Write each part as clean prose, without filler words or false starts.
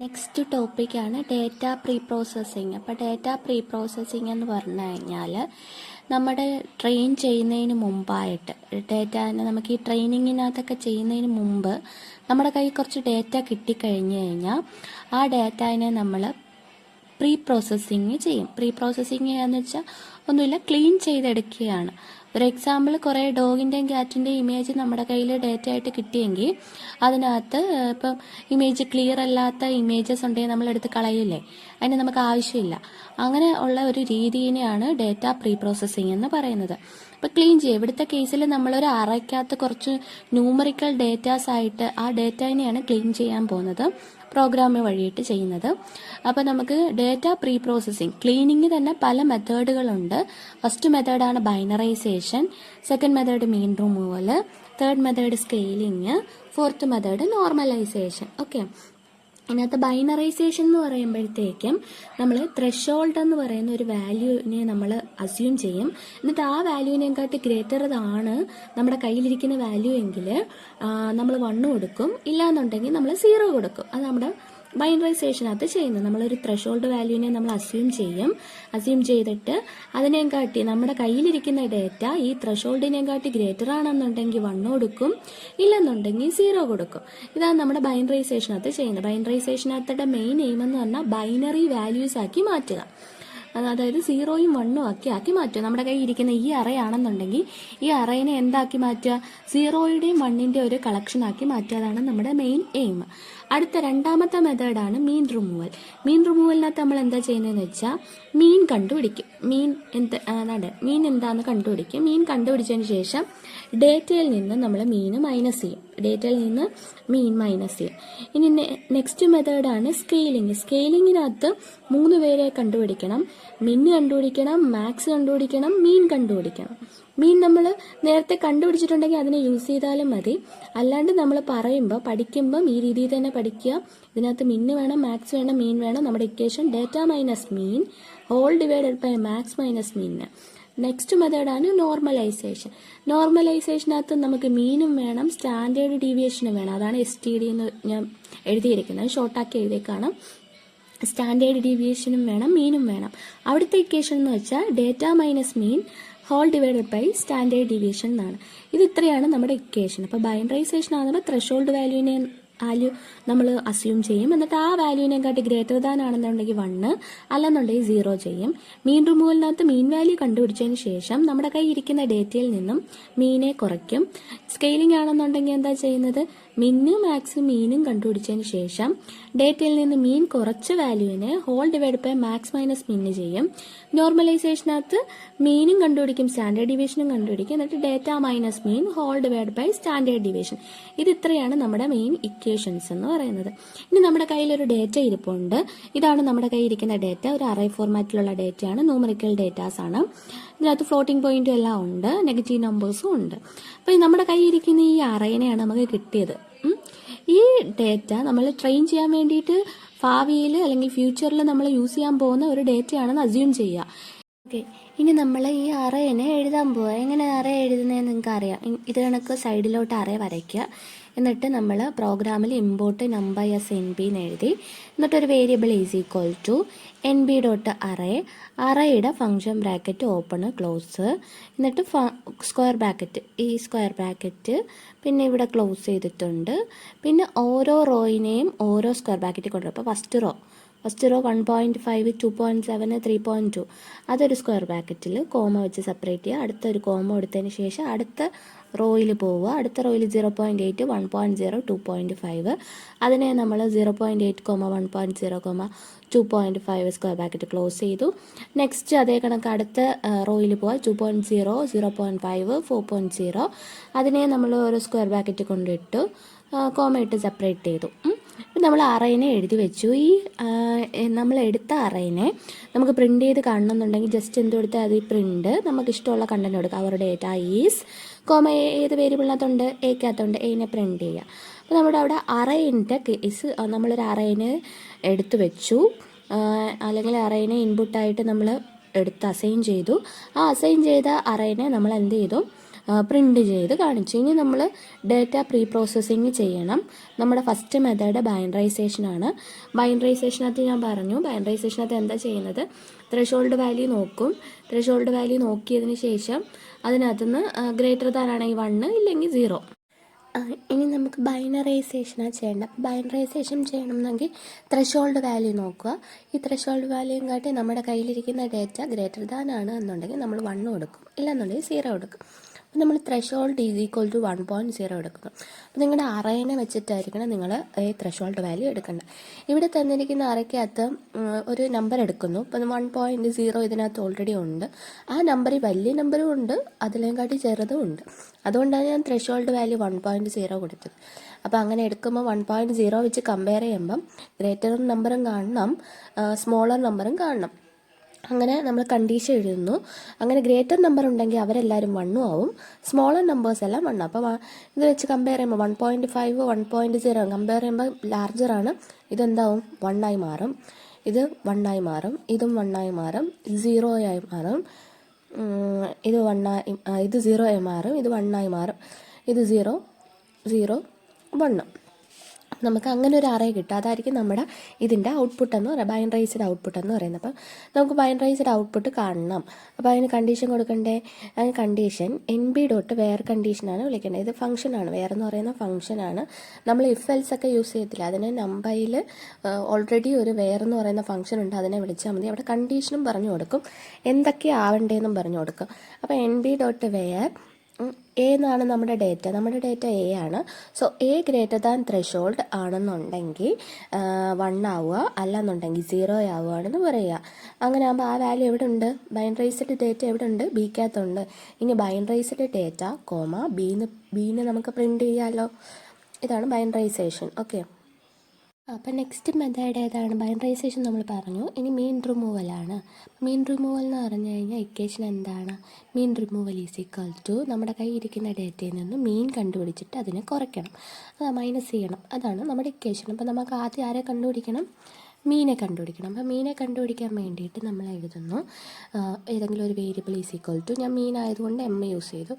Next ടോപ്പിക്കാണ് data pre processing. അപ്പോൾ data pre processing എന്ന് പറഞ്ഞു കഴിഞ്ഞാൽ നമ്മുടെ ട്രെയിൻ ചെയ്യുന്നതിന് മുമ്പായിട്ട് ഡേറ്റാനെ നമുക്ക് ഈ ട്രെയിനിങ്ങിനകത്തൊക്കെ ചെയ്യുന്നതിന് മുമ്പ് നമ്മുടെ കയ്യിൽ കുറച്ച് ഡേറ്റ കിട്ടിക്കഴിഞ്ഞ് കഴിഞ്ഞാൽ ആ ഡേറ്റാനെ നമ്മൾ പ്രീ പ്രോസസ്സിങ് ചെയ്യും. പ്രീ പ്രോസസ്സിങ് എന്ന് വെച്ചാൽ ഒന്നുമില്ല, ക്ലീൻ ചെയ്തെടുക്കുകയാണ്. ഒരു എക്സാമ്പിൾ, കുറേ ഡോഗിൻ്റെയും ക്യാറ്റിൻ്റെയും ഇമേജ് നമ്മുടെ കയ്യിൽ ഡേറ്റ ആയിട്ട് കിട്ടിയെങ്കിൽ അതിനകത്ത് ഇപ്പം ഇമേജ് ക്ലിയർ അല്ലാത്ത ഇമേജസ് ഉണ്ടെങ്കിൽ നമ്മളെടുത്ത് കളയില്ലേ, അതിന് നമുക്ക് ആവശ്യമില്ല. അങ്ങനെ ഉള്ള ഒരു രീതിയാണ് ഡേറ്റ പ്രീ പ്രോസസ്സിങ് എന്ന് പറയുന്നത്. ഇപ്പം ക്ലീൻ ചെയ്യും. ഇവിടുത്തെ കേസിൽ നമ്മളൊരു അറയ്ക്കകത്ത് കുറച്ച് ന്യൂമറിക്കൽ ഡേറ്റാസ് ആയിട്ട് ആ ഡേറ്റേനെയാണ് ക്ലീൻ ചെയ്യാൻ പോകുന്നത്, പ്രോഗ്രാം വഴിയിട്ട് ചെയ്യുന്നത്. അപ്പോൾ നമുക്ക് ഡേറ്റ പ്രീ പ്രോസസ്സിങ് ക്ലീനിങ് തന്നെ പല മെത്തേഡുകളുണ്ട്. ഫസ്റ്റ് മെത്തേഡാണ് binarisation, second method mean removal, third method scaling, fourth method normalisation. Okay, ഇതിനകത്ത് ബൈനറൈസേഷൻ എന്ന് പറയുമ്പോഴത്തേക്കും നമ്മൾ ത്രെഷോൾഡ് എന്ന് പറയുന്ന ഒരു വാല്യൂവിനെ നമ്മൾ അസ്യൂം ചെയ്യും. എന്നിട്ട് ആ വാല്യൂവിനെക്കാട്ടി ഗ്രേറ്റർ ആണ് നമ്മുടെ കയ്യിലിരിക്കുന്ന വാല്യൂ എങ്കിൽ നമ്മൾ 1 കൊടുക്കും, ഇല്ലാന്നുണ്ടെങ്കിൽ നമ്മൾ 0 കൊടുക്കും. അത് നമ്മുടെ ബൈനറൈസേഷനകത്ത് ചെയ്യുന്നത്. നമ്മളൊരു ത്രെഷോൾഡ് വാല്യൂവിനെ നമ്മൾ അസ്യൂം ചെയ്തിട്ട് അതിനെക്കാട്ടി നമ്മുടെ കയ്യിലിരിക്കുന്ന ഡേറ്റ ഈ ത്രെഷോൾഡിനെക്കാട്ടി ഗ്രേറ്റർ ആണെന്നുണ്ടെങ്കിൽ 1 കൊടുക്കും, ഇല്ലെന്നുണ്ടെങ്കിൽ 0 കൊടുക്കും. ഇതാണ് നമ്മുടെ ബൈനറൈസേഷനകത്ത് ചെയ്യുന്നത്. ബൈനറൈസേഷനകത്തുടെ മെയിൻ എയിം എന്ന് പറഞ്ഞാൽ ബൈനറി വാല്യൂസ് ആക്കി മാറ്റുക. അതായത് 0യും 1ഉം ആക്കി മാറ്റുക. നമ്മുടെ കയ്യിൽ ഇരിക്കുന്ന ഈ അറയാണെന്നുണ്ടെങ്കിൽ ഈ അറയിനെ എന്താക്കി മാറ്റുക, 0യുടെയും 1ൻ്റെയും ഒരു കളക്ഷൻ ആക്കി മാറ്റുക. അതാണ് നമ്മുടെ മെയിൻ എയിം. അടുത്ത രണ്ടാമത്തെ മെത്തേഡാണ് മീൻ റിമൂവൽ. മീൻ റിമൂവലിനകത്ത് നമ്മൾ എന്താ ചെയ്യുന്നതെന്ന് വെച്ചാൽ മീൻ കണ്ടുപിടിക്കും. മീൻ എന്താണെന്ന് കണ്ടുപിടിക്കും. മീൻ കണ്ടുപിടിച്ചതിന് ശേഷം ഡേറ്റയിൽ നിന്ന് നമ്മൾ മീന് മൈനസ് ചെയ്യും. ഇനി നെക്സ്റ്റ് മെത്തേഡാണ് സ്കെയിലിംഗ്. സ്കെയിലിങ്ങിനകത്ത് 3 പേരെ കണ്ടുപിടിക്കണം. മിന്ന് കണ്ടുപിടിക്കണം, മാക്സ് കണ്ടുപിടിക്കണം, മീൻ കണ്ടുപിടിക്കണം. മീൻ നമ്മൾ നേരത്തെ കണ്ടുപിടിച്ചിട്ടുണ്ടെങ്കിൽ അതിനെ യൂസ് ചെയ്താലും മതി. അല്ലാണ്ട് നമ്മൾ പഠിക്കുമ്പം ഈ രീതിയിൽ തന്നെ പഠിക്കുക. ഇതിനകത്ത് മിന്ന് വേണം, മാക്സ് വേണം, മീൻ വേണം. നമ്മുടെ equation data minus mean whole divided by max minus mean. Next മെത്തേഡാണ് നോർമലൈസേഷൻ. നോർമലൈസേഷനകത്ത് നമുക്ക് മീനും വേണം, സ്റ്റാൻഡേർഡ് ഡീവിയേഷനും വേണം. അതാണ് STD എന്ന് ഞാൻ എഴുതിയിരിക്കുന്നത്, ഷോർട്ടാക്കി എഴുതിയേക്കാണ്. സ്റ്റാൻഡേർഡ് ഡീവിയേഷനും വേണം, മീനും വേണം. അവിടുത്തെ ഇക്വേഷൻ എന്ന് വെച്ചാൽ data minus mean whole divided by standard deviation എന്നാണ്. ഇത് ഇത്രയാണ് നമ്മുടെ ഇക്വേഷൻ. അപ്പോൾ ബൈനറൈസേഷൻ ആകുമ്പോൾ ത്രെഷോൾഡ് വാല്യൂ നമ്മൾ അസ്യൂം ചെയ്യും. എന്നിട്ട് ആ വാല്യൂവിനെക്കാട്ടി ഗ്രേറ്റർ ദാൻ ആണെന്നുണ്ടെങ്കിൽ 1, അല്ലെന്നുണ്ടെങ്കിൽ 0 ചെയ്യും. മീൻ റിമൂവലിനകത്ത് മീൻ വാല്യൂ കണ്ടുപിടിച്ചതിന് ശേഷം നമ്മുടെ കയ്യിൽ ഇരിക്കുന്ന ഡേറ്റയിൽ നിന്നും മീനെ കുറയ്ക്കും. സ്കെയിലിംഗ് ആണെന്നുണ്ടെങ്കിൽ എന്താ ചെയ്യുന്നത്, മിന്നും മാക്സും മീനും കണ്ടുപിടിച്ചതിന് ശേഷം ഡേറ്റയിൽ നിന്ന് മീൻ കുറച്ച് വാല്യൂവിനെ whole divide by max minus മീന് ചെയ്യും. നോർമലൈസേഷനകത്ത് മീനും കണ്ടുപിടിക്കും, സ്റ്റാൻഡേർഡ് ഡീവിയേഷനും കണ്ടുപിടിക്കും. എന്നിട്ട് data minus mean whole divide by standard deviation. ഇത് ഇത്രയാണ് നമ്മുടെ മെയിൻ ഇക്വേഷൻസ് എന്ന് പറയുന്നത്. ഇനി നമ്മുടെ കയ്യിൽ ഒരു ഡേറ്റ ഇരിപ്പുണ്ട്. ഇതാണ് നമ്മുടെ കയ്യിൽ ഇരിക്കുന്ന ഡേറ്റ. ഒരു അറേ ഫോർമാറ്റിലുള്ള ഡേറ്റയാണ്, ന്യൂമറിക്കൽ ഡേറ്റാസ് ആണ്. ഇതിനകത്ത് ഫ്ലോട്ടിംഗ് പോയിന്റും എല്ലാം ഉണ്ട്, നെഗറ്റീവ് നമ്പേഴ്സും ഉണ്ട്. അപ്പോൾ നമ്മുടെ കയ്യിൽ ഇരിക്കുന്ന ഈ അറേനെയാണ് നമുക്ക് കിട്ടിയത്. ഈ ഡേറ്റ നമ്മൾ ട്രെയിൻ ചെയ്യാൻ വേണ്ടിയിട്ട് ഭാവിയിൽ അല്ലെങ്കിൽ ഫ്യൂച്ചറിൽ നമ്മൾ യൂസ് ചെയ്യാൻ പോകുന്ന ഒരു ഡേറ്റയാണെന്ന് അസ്യൂം ചെയ്യുക. ഓക്കെ, ഇനി നമ്മൾ ഈ അറേനെ എഴുതാൻ പോവുക. എങ്ങനെ അറേ എഴുതുന്നതെന്ന് നിങ്ങൾക്ക് അറിയാം. ഇത് കണക്ക് സൈഡിലോട്ട് അറേ വരയ്ക്കുക. എന്നിട്ട് നമ്മൾ പ്രോഗ്രാമിൽ ഇമ്പോർട്ട് നമ്പർ എസ് NB എന്ന് എഴുതി, എന്നിട്ടൊരു വേരിയബിൾ = NB ഡോട്ട് അറേയുടെ ഫംഗ്ഷൻ ബ്രാക്കറ്റ് ഓപ്പൺ ക്ലോസ്, എന്നിട്ട് സ്ക്വയർ ബ്രാക്കറ്റ് പിന്നെ ഇവിടെ ക്ലോസ് ചെയ്തിട്ടുണ്ട്. പിന്നെ ഓരോ റോയിനെയും ഓരോ സ്ക്വയർ ബ്രാക്കറ്റിൽ കൊണ്ടുവരും. അപ്പോൾ ഫസ്റ്റ് റോ 1.5, 2.7, 3.2 അതൊരു സ്ക്വയർ ബ്രാക്കറ്റിൽ കോമ വെച്ച് സെപ്പറേറ്റ് ചെയ്യുക. അടുത്തൊരു കോമ എടുത്തതിന് ശേഷം അടുത്ത റോയിൽ പോവുക. അടുത്ത റോയിൽ 0.8, 1.0, 2.5 അതിനെ നമ്മൾ 0.8, 1.0, 2.5 സ്ക്വയർ ബ്രാക്കറ്റ് ക്ലോസ് ചെയ്തു. നെക്സ്റ്റ് അതേ കണക്ക് അടുത്ത റോയിൽ പോവുക. 2.0, 0.5, 4.0 അതിനെ നമ്മൾ ഒരു സ്ക്വയർ ബ്രാക്കറ്റ് കൊണ്ടിട്ടു, കോമ ഇട്ട് സെപ്പറേറ്റ് ചെയ്തു. നമ്മൾ അറേനെ എഴുതി വെച്ചു. ഈ നമ്മൾ എടുത്ത അറേനെ നമുക്ക് പ്രിൻ്റ് ചെയ്ത് കാണണമെന്നുണ്ടെങ്കിൽ ജസ്റ്റ് എന്ത് കൊടുത്താൽ അത് പ്രിൻ്റ് നമുക്ക് ഇഷ്ടമുള്ള കണ്ടന്റ് കൊടുക്കുക. അവർ ഡേറ്റ ഈസ് കോമ ഏത് വേരിയബിളിനകത്തുണ്ട്, എക്കകത്തുണ്ട്, എനെ പ്രിൻ്റ് ചെയ്യുക. അപ്പോൾ നമ്മുടെ അവിടെ അറേൻ്റെ കേസ് നമ്മളൊരു അറേനെ എടുത്തു വെച്ചു, അല്ലെങ്കിൽ അറേനെ ഇൻപുട്ടായിട്ട് നമ്മൾ എടുത്ത് അസൈൻ ചെയ്തു. ആ അസൈൻ ചെയ്ത അറേനെ നമ്മൾ എന്ത് ചെയ്തു, പ്രിൻ്റ് ചെയ്ത് കാണിച്ചു. ഇനി നമ്മൾ ഡേറ്റ പ്രീ പ്രോസസ്സിങ് ചെയ്യണം. നമ്മുടെ ഫസ്റ്റ് മെത്തേഡ് ബൈനറൈസേഷനാണ്. ബൈനറൈസേഷനകത്ത് ഞാൻ പറഞ്ഞു, ബൈനറൈസേഷനകത്ത് എന്താ ചെയ്യുന്നത്, ത്രെഷോൾഡ് വാല്യൂ നോക്കും. ത്രെഷോൾഡ് വാല്യൂ നോക്കിയതിന് ശേഷം അതിനകത്തുനിന്ന് ഗ്രേറ്റർ ദാൻ ആണെങ്കിൽ 1 ഇല്ലെങ്കിൽ 0. ഇനി നമുക്ക് ബൈനറൈസേഷനാണ് ചെയ്യേണ്ടത്. ബൈനറൈസേഷൻ ചെയ്യണമെന്നെങ്കിൽ ത്രെഷോൾഡ് വാല്യൂ നോക്കുക. ഈ ത്രെഷോൾഡ് വാല്യൂയും കാട്ടി നമ്മുടെ കയ്യിലിരിക്കുന്ന ഡേറ്റ ഗ്രേറ്റർ ദാൻ ആണ് എന്നുണ്ടെങ്കിൽ നമ്മൾ 1 കൊടുക്കും, ഇല്ലെന്നുണ്ടെങ്കിൽ 0 കൊടുക്കും. അപ്പോൾ നമ്മൾ ത്രെഷോൾഡ് ഈസ് ഈക്വൽ ടു 1.0 എടുക്കുന്നു. അപ്പോൾ നിങ്ങളുടെ അറേനെ വെച്ചിട്ടായിരിക്കണം നിങ്ങൾ ഈ ത്രെഷോൾഡ് വാല്യൂ എടുക്കേണ്ടത്. ഇവിടെ തന്നിരിക്കുന്ന അറയ്ക്കകത്ത് ഒരു നമ്പർ എടുക്കുന്നു. ഇപ്പം 1.0 ഇതിനകത്ത് ഓൾറെഡി ഉണ്ട്. ആ നമ്പറിൽ വലിയ നമ്പറും ഉണ്ട്, അതിലേക്കാട്ടി ചെറുതും ഉണ്ട്. അതുകൊണ്ടാണ് ഞാൻ ത്രെഷോൾഡ് വാല്യൂ 1.0 കൊടുത്തത്. അപ്പോൾ അങ്ങനെ എടുക്കുമ്പോൾ 1.0 വെച്ച് കമ്പയർ ചെയ്യുമ്പം ഗ്രേറ്റർ നമ്പറും കാണണം, സ്മോളർ നമ്പറും കാണണം. അങ്ങനെ നമ്മൾ കണ്ടീഷൻ എഴുതുന്നു. അങ്ങനെ ഗ്രേറ്റർ നമ്പർ ഉണ്ടെങ്കിൽ അവരെല്ലാവരും 1 ആവും, സ്മോളർ നമ്പേഴ്സ് എല്ലാം 1. അപ്പോൾ ഇത് വെച്ച് കമ്പയർ ചെയ്യുമ്പോൾ 1.5 1.0 കമ്പയർ ചെയ്യുമ്പോൾ ലാർജറാണ്. ഇതെന്താവും, 1 ആയി മാറും. ഇത് 1 ആയി മാറും, ഇതും 1 ആയി മാറും, 0 ആയി മാറും. ഇത് 0 ആയി മാറും, ഇത് 1 ആയി മാറും, ഇത് 0 0 1. നമുക്ക് അങ്ങനെ ഒരു അറേ കിട്ടും. അതായിരിക്കും നമ്മുടെ ഇതിൻ്റെ ഔട്ട്പുട്ട് എന്ന് പറയുന്നത്, ബൈനറൈസ്ഡ് ഔട്ട്പുട്ട് എന്ന് പറയുന്നത്. അപ്പം നമുക്ക് ബൈനറൈസ്ഡ് ഔട്ട്പുട്ട് കാണണം. അപ്പോൾ അതിന് കണ്ടീഷൻ കൊടുക്കണ്ടേ. അതിന് കണ്ടീഷൻ NB. വേർ കണ്ടീഷനാണ് വിളിക്കേണ്ടത്. ഇത് ഫംഗ്ഷനാണ്, വേർ എന്ന് പറയുന്ന ഫംഗ്ഷനാണ്. നമ്മൾ ഇഫ് എൽസ് ഒക്കെ യൂസ് ചെയ്യത്തില്ല. അതിന് നമ്പറിൽ ഓൾറെഡി ഒരു വേർ എന്ന് പറയുന്ന ഫംഗ്ഷൻ ഉണ്ട്, അതിനെ വിളിച്ചാൽ മതി. അവിടെ കണ്ടീഷനും പറഞ്ഞു കൊടുക്കും, എന്തൊക്കെയാണ് ആവണ്ടേന്നും പറഞ്ഞു കൊടുക്കും. അപ്പോൾ NB.വേർ എ എന്നാണ് നമ്മുടെ ഡേറ്റ എ ആണ്. So A greater than threshold ആണെന്നുണ്ടെങ്കിൽ 1 ആവുക, അല്ലെന്നുണ്ടെങ്കിൽ 0 ആവുകയാണെന്ന് പറയുക. അങ്ങനെ ആകുമ്പോൾ ആ വാല്യൂ എവിടെ ഉണ്ട്, ബൈനറൈസ്ഡ് ഡേറ്റ എവിടെ ഉണ്ട്, ബിക്കകത്തുണ്ട്. ഇനി ബൈനറൈസ്ഡ് ഡേറ്റ ബീന്ന് നമുക്ക് പ്രിൻ്റ് ചെയ്യാമല്ലോ. ഇതാണ് ബൈനറൈസേഷൻ. ഓക്കെ, അപ്പം നെക്സ്റ്റ് മെത്തേഡ് ഏതാണ്, ബൈനറൈസേഷൻ നമ്മൾ പറഞ്ഞു. ഇനി മീൻ റിമൂവലാണ്. മീൻ റിമൂവൽ എന്ന് പറഞ്ഞു കഴിഞ്ഞാൽ ഇക്വേഷൻ എന്താണ്, മീൻ റിമൂവൽ ഈസ് ഈക്വൽ ടു നമ്മുടെ കയ്യിൽ ഇരിക്കുന്ന ഡേറ്റയിൽ നിന്ന് മീൻ കണ്ടുപിടിച്ചിട്ട് അതിനെ കുറയ്ക്കണം, മൈനസ് ചെയ്യണം. അതാണ് നമ്മുടെ ഇക്വേഷൻ. അപ്പോൾ നമുക്ക് ആദ്യം ആരെ കണ്ടുപിടിക്കണം, മീനെ കണ്ടുപിടിക്കണം. അപ്പോൾ മീനെ കണ്ടുപിടിക്കാൻ വേണ്ടിയിട്ട് നമ്മൾ എഴുതുന്നു ഏതെങ്കിലും ഒരു വേരിയബിൾ ഈസ് ഈക്വൽ ടു, ഞാൻ മീൻ ആയതുകൊണ്ട് M യൂസ് ചെയ്തു,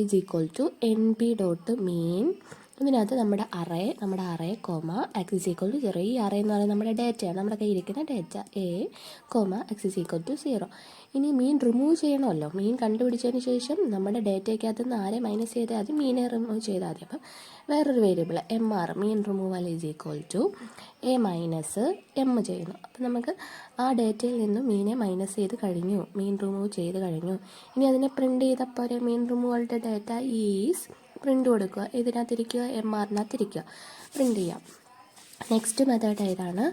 ഈസ് ഈക്വൽ ടു NB.മീൻ. ഇതിനകത്ത് നമ്മുടെ array comma axis equal to 0. ഈ അറേ എന്ന് പറയുന്നത് നമ്മുടെ ഡേറ്റയാണ്, നമ്മുടെ കയ്യിരിക്കുന്ന data a comma axis equal to 0. ഇനി മീൻ റിമൂവ് ചെയ്യണമല്ലോ. മീൻ കണ്ടുപിടിച്ചതിന് ശേഷം നമ്മുടെ ഡേറ്റയ്ക്കകത്ത് നിന്ന് ആരെ മൈനസ് ചെയ്താൽ മതി, മീനെ റിമൂവ് ചെയ്താൽ മതി. അപ്പം വേറൊരു variable MR, mean removal is equal to A minus M ചെയ്യുന്നു. അപ്പം നമുക്ക് ആ ഡേറ്റയിൽ നിന്നും മീനെ മൈനസ് ചെയ്ത് കഴിഞ്ഞു, മീൻ റിമൂവ് ചെയ്ത് കഴിഞ്ഞു. ഇനി അതിനെ പ്രിൻ്റ് ചെയ്തപ്പോൾ മീൻ റിമൂവലിൻ്റെ ഡേറ്റ ഈസ് പ്രിൻ്റ് കൊടുക്കുക, ഇതിനകത്തിരിക്കുക, MRനകത്തിരിക്കുക, പ്രിൻ്റ് ചെയ്യാം. നെക്സ്റ്റ് മെത്തേഡ് ഏതാണ്,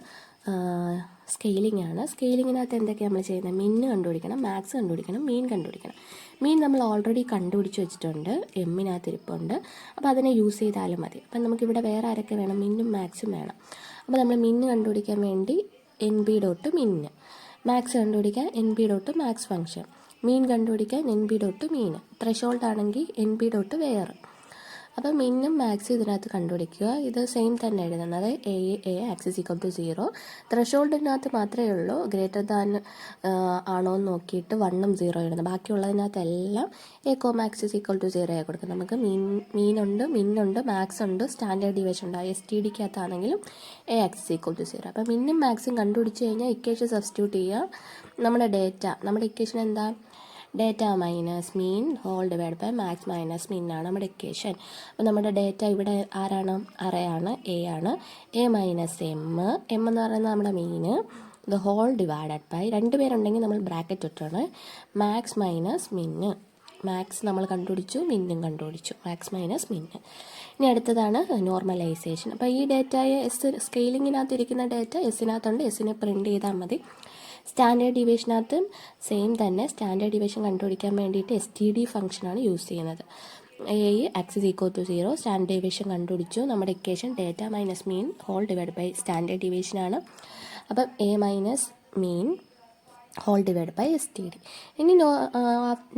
സ്കെയിലിംഗ് ആണ്. സ്കെയിലിങ്ങിനകത്ത് എന്തൊക്കെയാണ് നമ്മൾ ചെയ്യുന്നത്, മിന്ന് കണ്ടുപിടിക്കണം, മാക്സ് കണ്ടുപിടിക്കണം, മീൻ കണ്ടുപിടിക്കണം. മീൻ നമ്മൾ ഓൾറെഡി കണ്ടുപിടിച്ച് വെച്ചിട്ടുണ്ട്, എമ്മിനകത്ത് ഇരിപ്പുണ്ട്. അപ്പോൾ അതിനെ യൂസ് ചെയ്താലും മതി. അപ്പം നമുക്കിവിടെ വേറെ ആരൊക്കെ വേണം, മിന്നും മാക്സും വേണം. അപ്പോൾ നമ്മൾ മിന്ന് കണ്ടുപിടിക്കാൻ വേണ്ടി NB.മിന്ന്, മാക്സ് കണ്ടുപിടിക്കാൻ NB.മാക്സ് ഫംഗ്ഷൻ, മീൻ കണ്ടുപിടിക്കാൻ NB.മീൻ, ത്രെഷോൾഡ് ആണെങ്കിൽ NB.വേർ. അപ്പോൾ മിന്നും മാക്സും ഇതിനകത്ത് കണ്ടുപിടിക്കുക. ഇത് സെയിം തന്നെ എഴുതുന്നത് എ ആക്സിസ് ഈക്വൽ ടു 0. ത്രെഷോൾഡിനകത്ത് മാത്രമേ ഉള്ളൂ ഗ്രേറ്റർ ദാൻ ആണോ എന്ന് നോക്കിയിട്ട് 1ഉം 0 ഇടുന്നത്. ബാക്കിയുള്ളതിനകത്തെല്ലാം a comma axis equal to 0 ആയി കൊടുക്കും. നമുക്ക് മീനുണ്ട്, മിന്നുണ്ട്, മാക്സ് ഉണ്ട്, സ്റ്റാൻഡേർഡ് ഡീവിയേഷൻ ഉണ്ട്. STDക്കകത്താണെങ്കിലും എ ആക്സിസ് ഈക്വൽ ടു 0. അപ്പോൾ മിന്നും മാക്സും കണ്ടുപിടിച്ച് കഴിഞ്ഞാൽ ഇക്വേഷൻ സബ്സ്റ്റിറ്റ്യൂട്ട് ചെയ്യുക. നമ്മുടെ ഇക്വേഷൻ എന്താ, data minus mean whole divide by max minus mean ആണ് നമ്മുടെ ഇക്വേഷൻ. അപ്പോൾ നമ്മുടെ ഡേറ്റ ഇവിടെ ആരാണ്, അറയാണ്, എ ആണ്. എ മൈനസ് എം എന്ന് പറയുന്നത് നമ്മുടെ മീന്, ദ ഹോൾ ഡിവൈഡഡ് ബൈ 2 പേരുണ്ടെങ്കിൽ നമ്മൾ ബ്രാക്കറ്റ് ഇട്ടാണ്, മാക്സ് മൈനസ് മിന്ന്. മാക്സ് നമ്മൾ കണ്ടുപിടിച്ചു, മിന്നും കണ്ടുപിടിച്ചു, മാക്സ് മൈനസ് മിന്ന്. ഇനി അടുത്തതാണ് നോർമലൈസേഷൻ. അപ്പോൾ ഈ ഡേറ്റയെ സ്കെയിലിങ്ങിനകത്തിരിക്കുന്ന ഡേറ്റ എസ്സിനകത്തുണ്ട്, എസ്സിനെ പ്രിൻ്റ് ചെയ്താൽ മതി. സ്റ്റാൻഡേർഡ് ഡീവിയേഷനകത്തും സെയിം തന്നെ. സ്റ്റാൻഡേർഡ് ഡീവിയേഷൻ കണ്ടുപിടിക്കാൻ വേണ്ടിയിട്ട് STD ഫംഗ്ഷനാണ് യൂസ് ചെയ്യുന്നത്. A axis equal to 0, standard deviation കണ്ടുപിടിച്ചു. നമ്മുടെ equation data minus mean whole divide by standard ഡീവിയേഷനാണ്. അപ്പം a minus mean whole divide by STD. ഇനി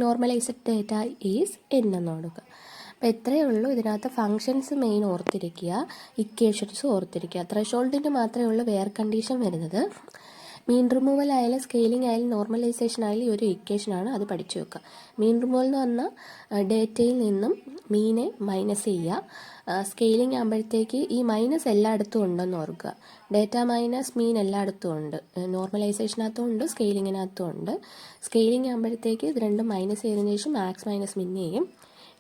നോർമലൈസ്ഡ് ഡേറ്റ ഈസ് എന്ന് കൊടുക്കുക. അപ്പോൾ ഇത്രയേ ഉള്ളൂ. ഇതിനകത്ത് ഫങ്ഷൻസ് മെയിൻ ഓർത്തിരിക്കുക, ഇക്വേഷൻസ് ഓർത്തിരിക്കുക. ത്രെഷോൾഡിന് മാത്രമേ ഉള്ളൂ വേർ കണ്ടീഷൻ വരുന്നത്. മീൻ റിമൂവൽ ആയാലും സ്കെയിലിംഗ് ആയാലും നോർമലൈസേഷൻ ആയാലും ഈ ഒരു ഇക്വേഷനാണ്, അത് പഠിച്ചു വെക്കുക. മീൻ റിമൂവൽ എന്ന് പറഞ്ഞാൽ ഡേറ്റയിൽ നിന്നും മീനെ മൈനസ് ചെയ്യുക. സ്കെയിലിംഗ് ആകുമ്പോഴത്തേക്ക് ഈ മൈനസ് എല്ലായിടത്തും ഉണ്ടെന്ന് ഓർക്കുക. ഡേറ്റ മൈനസ് മീൻ എല്ലായിടത്തും ഉണ്ട്, നോർമലൈസേഷനകത്തും ഉണ്ട്, സ്കെയിലിങ്ങിനകത്തും ഉണ്ട്. സ്കെയിലിംഗ് ആകുമ്പോഴത്തേക്ക് ഇത് രണ്ടും മൈനസ് ചെയ്തതിന് ശേഷം മാക്സ് മൈനസ് മിൻ ചെയ്യും.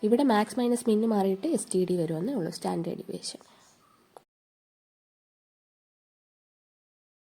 ഇവിടെ മാക്സ് മൈനസ് മിന്ന് മാറിയിട്ട് STD വരുമെന്നേ ഉള്ളൂ, സ്റ്റാൻഡേർഡ് ഡീവിയേഷൻ.